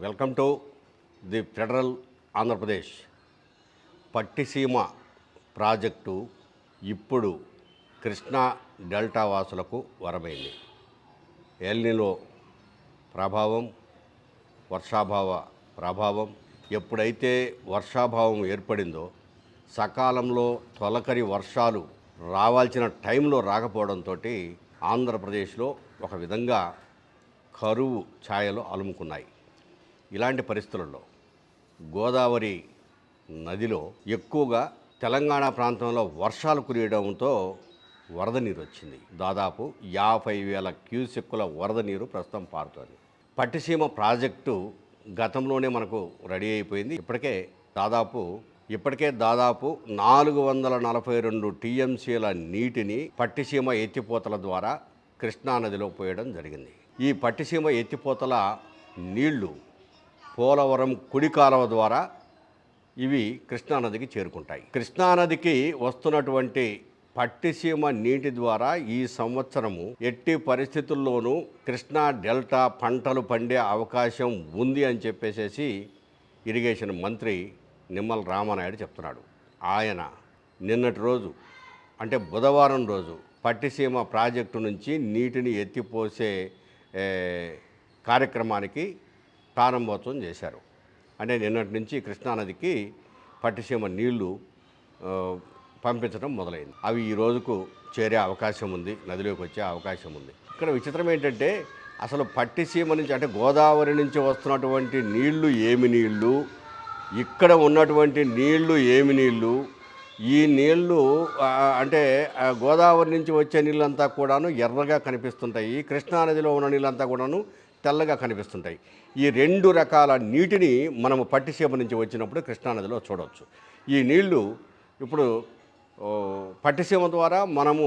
Welcome to the federal Andhra Pradesh. Pattiseema project ఇప్పుడు Krishna delta వాసులకు వరమైంది. El Niño ప్రభావం, వర్షాభావ ప్రభావం. ఎప్పుడైతే వర్షాభావం ఏర్పడిందో సకాలంలో తొలకరి వర్షాలు రావాల్సిన టైంలో రాకపోవడంతో ఆంధ్రప్రదేశ్లో ఒక విధంగా కరువు ఛాయలు అలుముకున్నాయి. ఇలాంటి పరిస్థితులలో గోదావరి నదిలో ఎక్కువగా తెలంగాణ ప్రాంతంలో వర్షాలు కురియడంతో వరద నీరు వచ్చింది. దాదాపు 50,000 క్యూసెక్కుల వరద నీరు ప్రస్తుతం పారుతోంది. పట్టిసీమ ప్రాజెక్టు గతంలోనే మనకు రెడీ అయిపోయింది. ఇప్పటికే దాదాపు 442 టీఎంసీల నీటిని పట్టిసీమ ఎత్తిపోతల ద్వారా కృష్ణానదిలో పోయడం జరిగింది. ఈ పట్టిసీమ ఎత్తిపోతల నీళ్లు పోలవరం కుడి కాలువ ద్వారా ఇవి కృష్ణానదికి చేరుకుంటాయి. కృష్ణానదికి వస్తున్నటువంటి పట్టిసీమ నీటి ద్వారా ఈ సంవత్సరము ఎట్టి పరిస్థితుల్లోనూ కృష్ణా డెల్టా పంటలు పండే అవకాశం ఉంది అని చెప్పేసి ఇరిగేషన్ మంత్రి నిమ్మల రామానాయుడు చెప్తున్నాడు. ఆయన నిన్నటి రోజు అంటే బుధవారం రోజు పట్టిసీమ ప్రాజెక్టు నుంచి నీటిని ఎత్తిపోసే కార్యక్రమానికి ప్రారంభోత్సవం చేశారు. అంటే నిన్నటి నుంచి కృష్ణానదికి పట్టిసీమ నీళ్లు పంపించడం మొదలైంది. అవి ఈ రోజుకు చేరే అవకాశం ఉంది, నదిలోకి వచ్చే అవకాశం ఉంది. ఇక్కడ విచిత్రం ఏంటంటే అసలు పట్టిసీమ నుంచి అంటే గోదావరి నుంచి వస్తున్నటువంటి నీళ్లు ఏమి నీళ్లు, ఇక్కడ ఉన్నటువంటి నీళ్లు ఏమి నీళ్లు, ఈ నీళ్లు అంటే గోదావరి నుంచి వచ్చే నీళ్ళంతా కూడాను ఎర్రగా కనిపిస్తుంటాయి, కృష్ణానదిలో ఉన్న నీళ్ళంతా కూడాను తెల్లగా కనిపిస్తుంటాయి. ఈ 2 రకాల నీటిని మనము పట్టిసీమ నుంచి వచ్చినప్పుడు కృష్ణానదిలో చూడవచ్చు. ఈ నీళ్లు ఇప్పుడు పట్టిసీమ ద్వారా మనము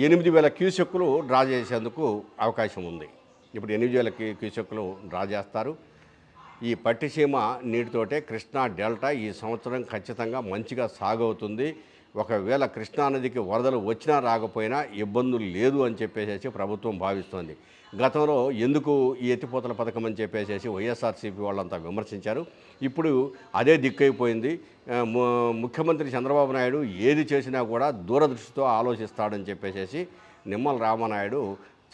8,000 క్యూసెక్కులు డ్రా చేసేందుకు అవకాశం ఉంది. ఇప్పుడు 8,000 క్యూసెక్కులు డ్రా చేస్తారు. ఈ పట్టిసీమ నీటితోటే కృష్ణా డెల్టా ఈ సంవత్సరం ఖచ్చితంగా మంచిగా సాగవుతుంది. ఒకవేళ కృష్ణానదికి వరదలు వచ్చినా రాకపోయినా ఇబ్బందులు లేదు అని చెప్పేసి ప్రభుత్వం భావిస్తోంది. గతంలో ఎందుకు ఈ ఎత్తిపోతల పథకం అని చెప్పేసి వైఎస్ఆర్సీపీ వాళ్ళంతా విమర్శించారు. ఇప్పుడు అదే దిక్కైపోయింది. ముఖ్యమంత్రి చంద్రబాబు నాయుడు ఏది చేసినా కూడా దూరదృష్టితో ఆలోచిస్తాడని చెప్పేసి నిమ్మల రామానాయుడు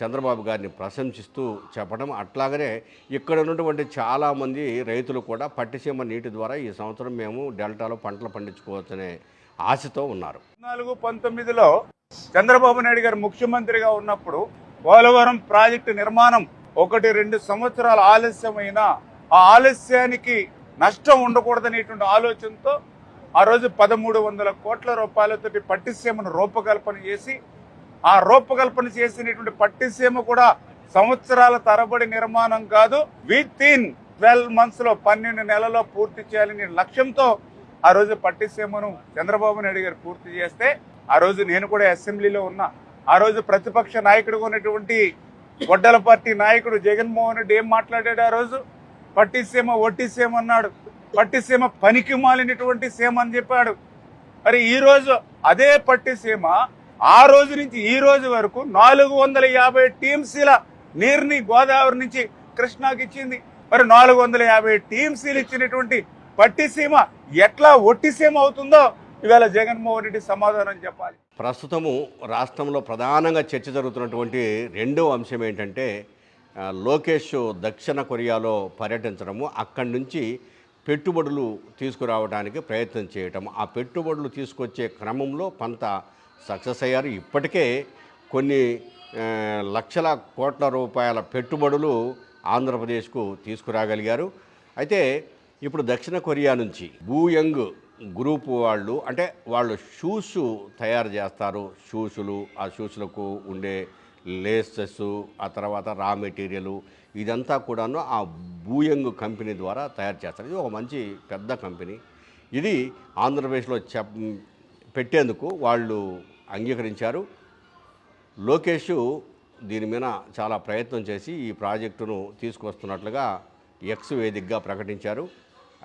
చంద్రబాబు గారిని ప్రశంసిస్తూ చెప్పడం. అట్లాగనే ఇక్కడ ఉన్నటువంటి చాలామంది రైతులు కూడా పట్టిసీమ నీటి ద్వారా ఈ సంవత్సరం మేము డెల్టాలో పంటలు పండించుకోవచ్చనే ఆశతో ఉన్నారు. 2019లో చంద్రబాబు నాయుడు గారు ముఖ్యమంత్రిగా ఉన్నప్పుడు పోలవరం ప్రాజెక్టు నిర్మాణం 1-2 సంవత్సరాల ఆలస్యమైన ఆ ఆలస్యానికి నష్టం ఉండకూడదనేటువంటి ఆలోచనతో ఆ రోజు 1,300 కోట్ల రూపాయలతోటి పట్టిసీమను రూపకల్పన చేసి ఆ రూపకల్పన చేసినటువంటి పట్టిసీమ కూడా సంవత్సరాల తరబడి నిర్మాణం కాదు, వితిన్ 12 months లో 12 నెలల్లో పూర్తి చేయాలని లక్ష్యంతో ఆ రోజు పట్టిసీమను చంద్రబాబు నాయుడు గారు పూర్తి చేస్తే ఆ రోజు నేను కూడా అసెంబ్లీలో ఉన్నా. ఆ రోజు ప్రతిపక్ష నాయకుడుగా ఉన్నటువంటి గొడ్డల పార్టీ నాయకుడు జగన్మోహన్ రెడ్డి ఏం మాట్లాడాడు? ఆ రోజు పట్టిసీమ ఒట్టిసీమ అన్నాడు, పట్టిసీమ పనికి మాలినటువంటి సీమ అని చెప్పాడు. మరి ఈ రోజు అదే పట్టిసీమ ఆ రోజు నుంచి ఈ రోజు వరకు 450 టీఎంసీల నీరుని గోదావరి నుంచి కృష్ణాకి ఇచ్చింది. మరి 450 టీఎంసీలు ఇచ్చినటువంటి పట్టిసీమ ఎట్లా ఒట్టిసీమ అవుతుందో ఇవాళ జగన్మోహన్ రెడ్డి సమాధానం చెప్పాలి. ప్రస్తుతము రాష్ట్రంలో ప్రధానంగా చర్చ జరుగుతున్నటువంటి రెండవ అంశం ఏంటంటే లోకేష్ దక్షిణ కొరియాలో పర్యటించడము, అక్కడి నుంచి పెట్టుబడులు తీసుకురావడానికి ప్రయత్నం చేయటం. ఆ పెట్టుబడులు తీసుకొచ్చే క్రమంలో కొంత సక్సెస్ అయ్యారు. ఇప్పటికే కొన్ని లక్షల కోట్ల రూపాయల పెట్టుబడులు ఆంధ్రప్రదేశ్కు తీసుకురాగలిగారు. అయితే ఇప్పుడు దక్షిణ కొరియా నుంచి బూయంగ్ గ్రూప్ వాళ్ళు అంటే వాళ్ళు షూస్ తయారు చేస్తారు. ఆ షూస్లకు ఉండే లేసెస్, ఆ తర్వాత రా మెటీరియల్ ఇదంతా కూడాను ఆ బూయంగ్ కంపెనీ ద్వారా తయారు చేస్తారు. ఇది ఒక మంచి పెద్ద కంపెనీ. ఇది ఆంధ్రప్రదేశ్లో పెట్టేందుకు వాళ్ళు అంగీకరించారు. లోకేష్ దీని మీద చాలా ప్రయత్నం చేసి ఈ ప్రాజెక్టును తీసుకొస్తున్నట్లుగా ఎక్స్ వేదికగా ప్రకటించారు.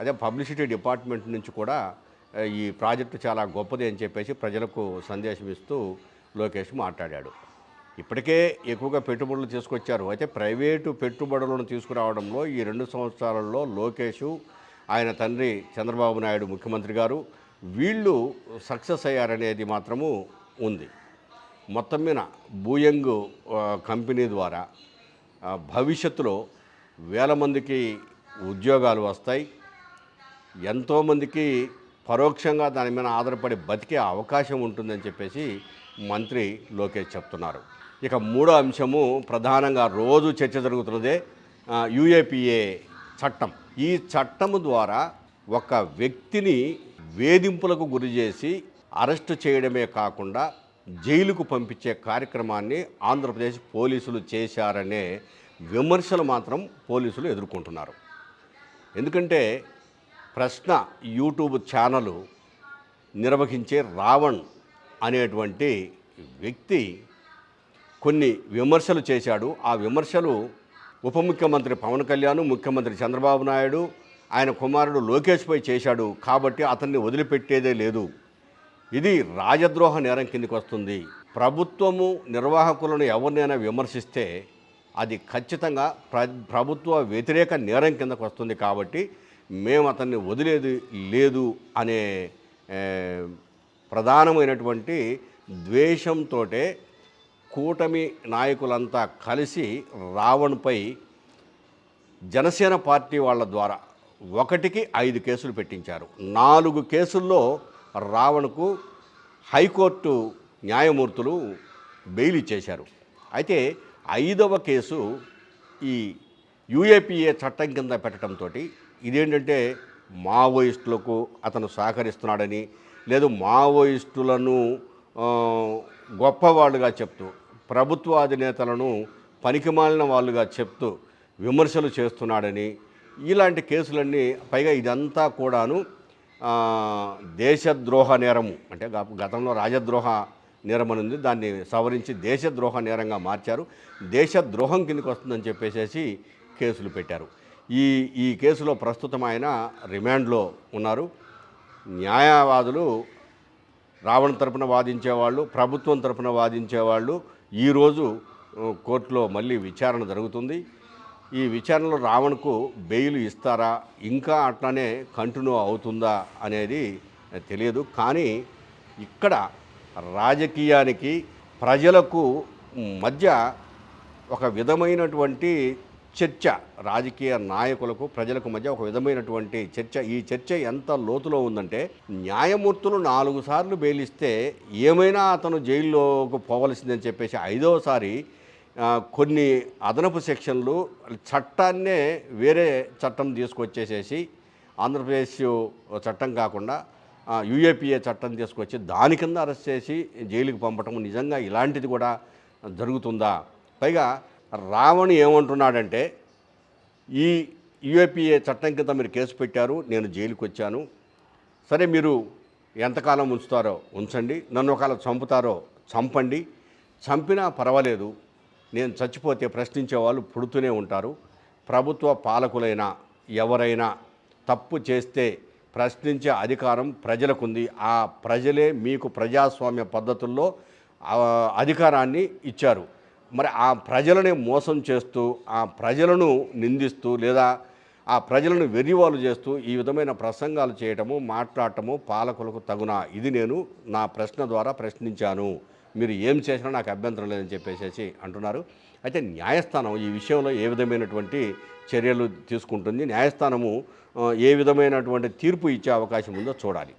అదే పబ్లిసిటీ డిపార్ట్మెంట్ నుంచి కూడా ఈ ప్రాజెక్టు చాలా గొప్పది అని చెప్పేసి ప్రజలకు సందేశం ఇస్తూ లోకేష్ మాట్లాడాడు. ఇప్పటికే ఎక్కువగా పెట్టుబడులు తీసుకొచ్చారు. అయితే ప్రైవేటు పెట్టుబడులను తీసుకురావడంలో ఈ 2 సంవత్సరాలలో లోకేషు, ఆయన తండ్రి చంద్రబాబు నాయుడు ముఖ్యమంత్రి గారు వీళ్ళు సక్సెస్ అయ్యారనేది మాత్రము ఉంది. మొత్తం మీద బూయంగ్ కంపెనీ ద్వారా భవిష్యత్తులో వేల మందికి ఉద్యోగాలు వస్తాయి. ఎంతోమందికి పరోక్షంగా దాని మీద ఆధారపడి బతికే అవకాశం ఉంటుందని చెప్పేసి మంత్రి లోకేష్ చెప్తున్నారు. ఇక మూడో అంశము ప్రధానంగా రోజు చర్చ జరుగుతున్నదే యూఏపీఏ చట్టం. ఈ చట్టము ద్వారా ఒక వ్యక్తిని వేధింపులకు గురి చేసి అరెస్టు చేయడమే కాకుండా జైలుకు పంపించే కార్యక్రమాన్ని ఆంధ్రప్రదేశ్ పోలీసులు చేశారనే విమర్శలు మాత్రం పోలీసులు ఎదుర్కొంటున్నారు. ఎందుకంటే ప్రశ్న యూట్యూబ్ ఛానల్ నిర్వహించే రావణ్ అనేటువంటి వ్యక్తి కొన్ని విమర్శలు చేశాడు. ఆ విమర్శలు ఉప ముఖ్యమంత్రి పవన్ కళ్యాణ్, ముఖ్యమంత్రి చంద్రబాబు నాయుడు, ఆయన కుమారుడు లోకేష్పై చేశాడు. కాబట్టి అతన్ని వదిలిపెట్టేదే లేదు. ఇది రాజద్రోహ నేరం కిందకి వస్తుంది. ప్రభుత్వము నిర్వాహకులను ఎవరినైనా విమర్శిస్తే అది ఖచ్చితంగా ప్రభుత్వ వ్యతిరేక నేరం కిందకు వస్తుంది. కాబట్టి మేము అతన్ని వదిలేది లేదు అనే ప్రధానమైనటువంటి ద్వేషంతో కూటమి నాయకులంతా కలిసి రావణ్పై జనసేన పార్టీ వాళ్ళ ద్వారా 1కి 5 కేసులు పెట్టించారు. 4 కేసుల్లో రావణ్కు హైకోర్టు న్యాయమూర్తులు బెయిల్ ఇచ్చేశారు. అయితే 5వ కేసు ఈ యూఏపీఏ చట్టం కింద పెట్టడంతో ఇదేంటంటే మావోయిస్టులకు అతను సహకరిస్తున్నాడని, లేదు మావోయిస్టులను గొప్పవాళ్ళుగా చెప్తూ, ప్రభుత్వ అధినేతలను పనికిమాలిన వాళ్ళుగా చెప్తూ విమర్శలు చేస్తున్నాడని, ఇలాంటి కేసులన్నీ, పైగా ఇదంతా కూడాను దేశద్రోహ నేరము, అంటే గతంలో రాజద్రోహ నేరం అని ఉంది, దాన్ని సవరించి దేశద్రోహ నేరంగా మార్చారు. దేశద్రోహం కిందకి వస్తుందని చెప్పేసి కేసులు పెట్టారు. ఈ కేసులో ప్రస్తుతం ఆయన రిమాండ్లో ఉన్నారు. న్యాయవాదులు రావణ్ తరపున వాదించేవాళ్ళు, ప్రభుత్వం తరపున వాదించేవాళ్ళు ఈరోజు కోర్టులో మళ్ళీ విచారణ జరుగుతుంది. ఈ విచారణలో రావణ్కు బెయిల్ ఇస్తారా, ఇంకా అట్లానే కంటిన్యూ అవుతుందా అనేది తెలియదు. కానీ ఇక్కడ రాజకీయానికి ప్రజలకు మధ్య ఒక విధమైనటువంటి చర్చ, రాజకీయ నాయకులకు ప్రజలకు మధ్య ఒక విధమైనటువంటి చర్చ. ఈ చర్చ ఎంత లోతులో ఉందంటే, న్యాయమూర్తులు 4 సార్లు బెయిల్ ఇస్తే ఏమైనా అతను జైల్లోకి పోవలసిందని చెప్పేసి 5వసారి కొన్ని అదనపు సెక్షన్లు చట్టాన్నే వేరే చట్టం తీసుకొచ్చేసేసి, ఆంధ్రప్రదేశ్ చట్టం కాకుండా యూఏపీఏ చట్టం తీసుకొచ్చి దాని కింద అరెస్ట్ చేసి జైలుకి పంపటం, నిజంగా ఇలాంటిది కూడా జరుగుతుందా? పైగా రావణ్ ఏమంటున్నాడంటే, ఈ యూఏపీఏ చట్టం కింద మీరు కేసు పెట్టారు, నేను జైలుకి వచ్చాను, సరే మీరు ఎంతకాలం ఉంచుతారో ఉంచండి, నన్ను ఒకవేళ చంపుతారో చంపండి, చంపినా పర్వాలేదు, నేను చచ్చిపోతే ప్రశ్నించే వాళ్ళు పుడుతూనే ఉంటారు. ప్రభుత్వ పాలకులైనా ఎవరైనా తప్పు చేస్తే ప్రశ్నించే అధికారం ప్రజలకుంది. ఆ ప్రజలే మీకు ప్రజాస్వామ్య పద్ధతుల్లో అధికారాన్ని ఇచ్చారు. మరి ఆ ప్రజలని మోసం చేస్తూ, ఆ ప్రజలను నిందిస్తూ, లేదా ఆ ప్రజలను వెర్రివాళ్ళు చేస్తూ ఈ విధమైన ప్రసంగాలు చేయటము, మాట్లాడటము పాలకులకు తగునా? ఇది నేను నా ప్రశ్న ద్వారా ప్రశ్నించాను, మీరు ఏం చేసినా నాకు అభ్యంతరం లేదని చెప్పేసి అంటున్నారు. అయితే న్యాయస్థానం ఈ విషయంలో ఏ విధమైనటువంటి చర్యలు తీసుకుంటుంది, న్యాయస్థానము ఏ విధమైనటువంటి తీర్పు ఇచ్చే అవకాశం ఉందో చూడాలి.